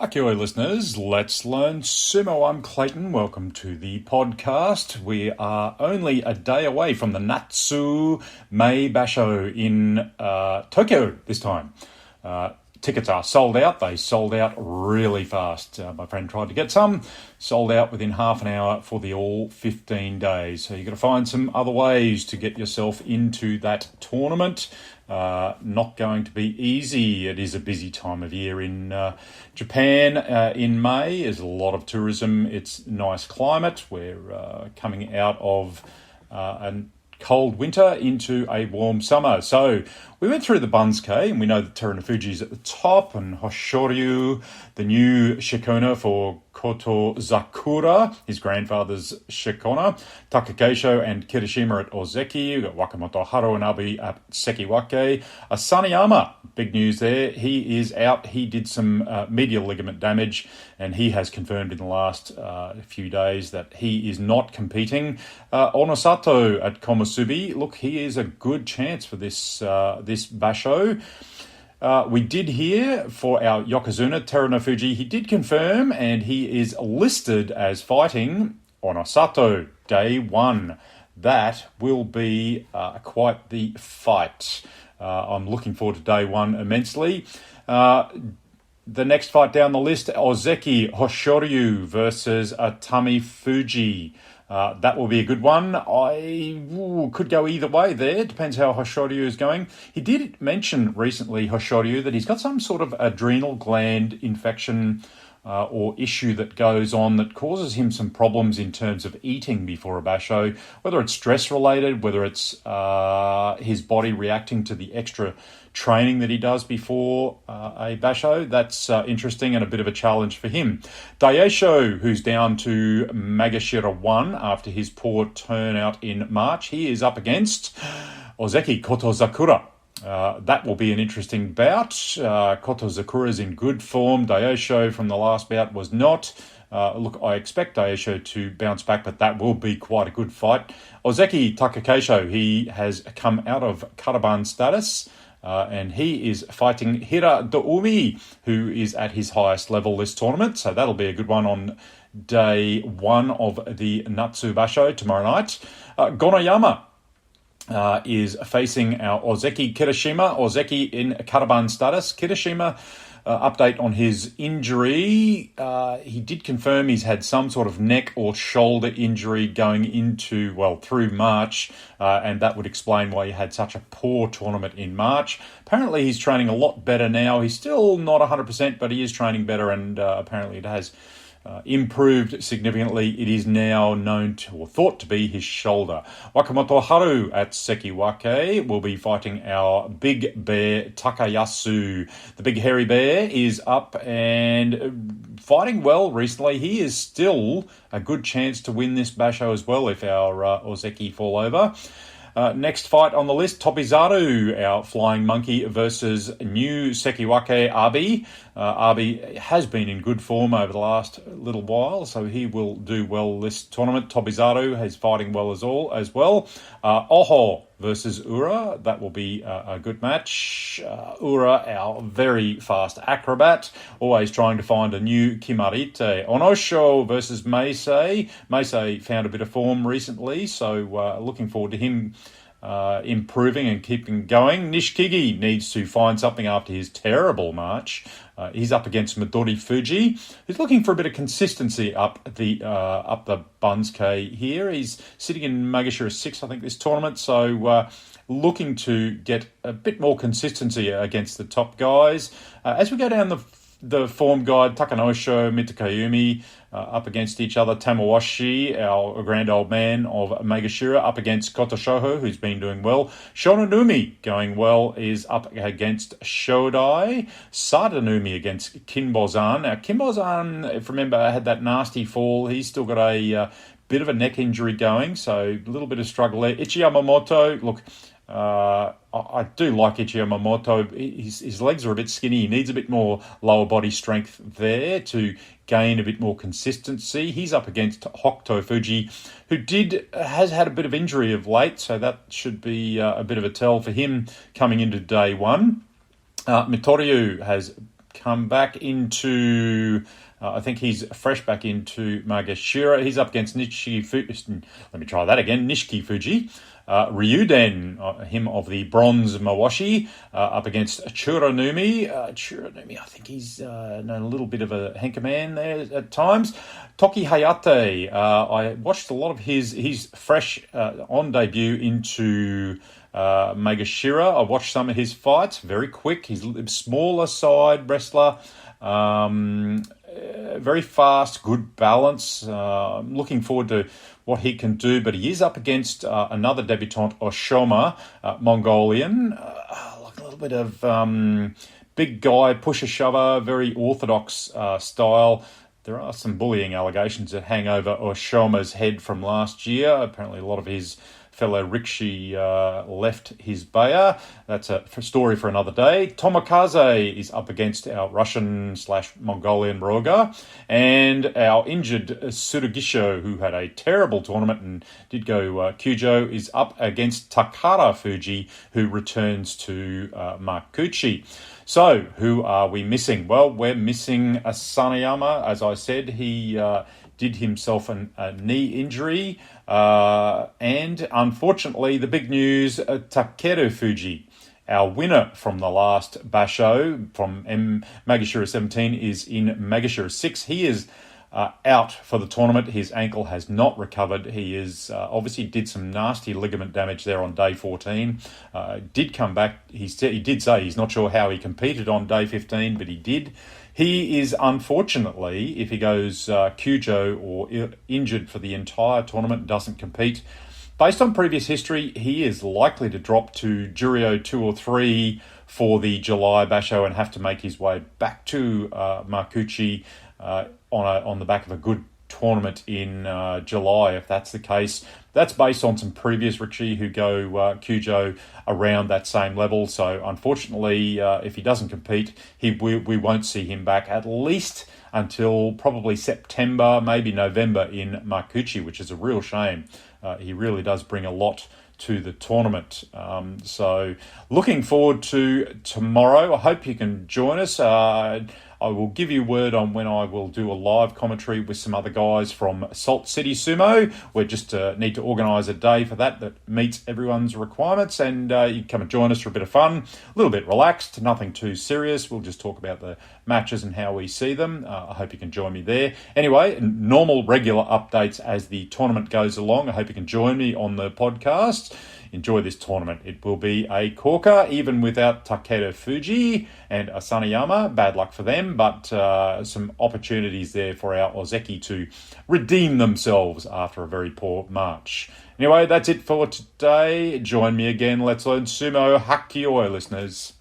Hakkiyoi listeners, let's learn sumo. I'm Clayton. Welcome to the podcast. We are only a day away from the Natsu May Basho in Tokyo this time. Tickets are sold out. They sold out really fast. My friend tried to get some, sold out within half an hour for the all 15 days. So you've got to find some other ways to get yourself into that tournament. Not going to be easy. It is a busy time of year in Japan in May. There's a lot of tourism. It's nice climate. We're coming out of a cold winter into a warm summer. So we went through the Bunsuke, and we know that Takerufuji is at the top, and Hoshoryu, the new shikona for Kotozakura, his grandfather's shikona. Takakeisho and Kirishima at Ozeki. We've got Wakamoto Haru and Abi at Sekiwake. Asanoyama, big news there. He is out. He did some medial ligament damage, and he has confirmed in the last few days that he is not competing. Onosato at Komusubi. Look, he is a good chance for this basho. We did hear for our Yokozuna, Terunofuji, he did confirm, and he is listed as fighting Onosato day one. That will be quite the fight. I'm looking forward to day one immensely. The next fight down the list, Ozeki Hoshoryu versus Takerufuji. That will be a good one. I could go either way there. Depends how Hoshoryu is going. He did mention recently, Hoshoryu, that he's got some sort of adrenal gland infection or issue that goes on that causes him some problems in terms of eating before a basho, whether it's stress related, whether it's his body reacting to the extra training that he does before a basho. That's interesting and a bit of a challenge for him. Daieisho, who's down to Magashira 1 after his poor turnout in March, he is up against Ozeki Kotozakura. That will be an interesting bout. Kotozakura is in good form. Daieisho from the last bout was not. Look, I expect Daieisho to bounce back, but that will be quite a good fight. Ozeki Takakeisho, he has come out of Karaban status. And he is fighting Hira Doumi, who is at his highest level this tournament. So that'll be a good one on day one of the Natsu Basho tomorrow night. Gonoyama is facing our Ozeki Kirishima. Ozeki in Karaban status. Kirishima, update on his injury. He did confirm he's had some sort of neck or shoulder injury going into, through March, and that would explain why he had such a poor tournament in March. Apparently he's training a lot better now. He's still not 100%, but he is training better, and apparently it has improved significantly. It is now known to, or thought to be, his shoulder. Wakamoto Haru at Sekiwake will be fighting our big bear Takayasu. The big hairy bear is up and fighting well recently. He is still a good chance to win this basho as well if our Ozeki fall over. Next fight on the list, Tobizaru, our flying monkey, versus new Sekiwake Abi. Abi has been in good form over the last little while, so he will do well this tournament. Tobizaru is fighting well as well. Oho versus Ura, that will be a good match. Ura, our very fast acrobat, always trying to find a new Kimarite. Onosho versus Meisei. Meisei found a bit of form recently, so looking forward to him improving and keeping going. Nishikigi needs to find something after his terrible March. He's up against Midori Fuji, who's looking for a bit of consistency up the Bunsuke here. He's sitting in Magashira 6, I think, this tournament, so looking to get a bit more consistency against the top guys. As we go down the form guide, Takanosho, Mitakayumi up against each other. Tamawashi, our grand old man of Magashira, up against Kotoshoho, who's been doing well. Shononumi, going well, is up against Shodai. Sadanumi against Kinbozan. Now, Kinbozan, if you remember, had that nasty fall. He's still got a bit of a neck injury going, so a little bit of struggle there. Ichiyamamoto, look, I do like Ichiyamamoto. His legs are a bit skinny. He needs a bit more lower body strength there to gain a bit more consistency. He's up against Hokuto Fuji, who has had a bit of injury of late, so that should be a bit of a tell for him coming into day one. Mitoriu has come back into... I think he's fresh back into Magashira. He's up against Nishiki Fuji. Ryuden, him of the bronze Mawashi, up against Churanumi. Churanumi, I think he's known a little bit of a henker man there at times. Toki Hayate, I watched a lot of he's fresh on debut into Magashira. I watched some of his fights, very quick. He's a smaller side wrestler. Very fast, good balance. I'm looking forward to what he can do, but he is up against another debutant, Oshoma, Mongolian. Like a little bit of big guy, pusher-shover, very orthodox style. There are some bullying allegations that hang over Oshoma's head from last year. Apparently a lot of his fellow Rikshi left his Bayer. That's a story for another day. Tomokaze is up against our Russian/Mongolian Roga, and our injured Tsurugisho, who had a terrible tournament and did go Kyujo, is up against Takerufuji, who returns to Makuuchi. So, who are we missing? Well, we're missing Asanoyama. As I said, he did himself a knee injury. And unfortunately, the big news, Takerufuji, our winner from the last Basho from Magashira 17, is in Magashira 6. He is out for the tournament. His ankle has not recovered. He is obviously did some nasty ligament damage there on day 14. Did come back. He did say he's not sure how he competed on day 15, but he did. He is, unfortunately, if he goes Kyujo or injured for the entire tournament, doesn't compete, based on previous history, he is likely to drop to Juryo 2 or 3 for the July Basho and have to make his way back to Makuuchi on the back of a good tournament in July, if that's the case. That's based on some previous Rikshi who go Kyujo around that same level. So unfortunately, if he doesn't compete, we won't see him back at least until probably September, maybe November in Makuuchi, which is a real shame. He really does bring a lot to the tournament. So looking forward to tomorrow. I hope you can join us. I will give you word on when I will do a live commentary with some other guys from Salt City Sumo. We just need to organise a day for that meets everyone's requirements, and you can come and join us for a bit of fun, a little bit relaxed, nothing too serious. We'll just talk about the matches and how we see them. I hope you can join me there. Anyway, normal, regular updates as the tournament goes along. I hope you can join me on the podcast. Enjoy this tournament. It will be a corker, even without Takerufuji and Asanoyama. Bad luck for them, but some opportunities there for our Ozeki to redeem themselves after a very poor March. Anyway, that's it for today. Join me again. Let's learn sumo. Hakkiyoi, listeners.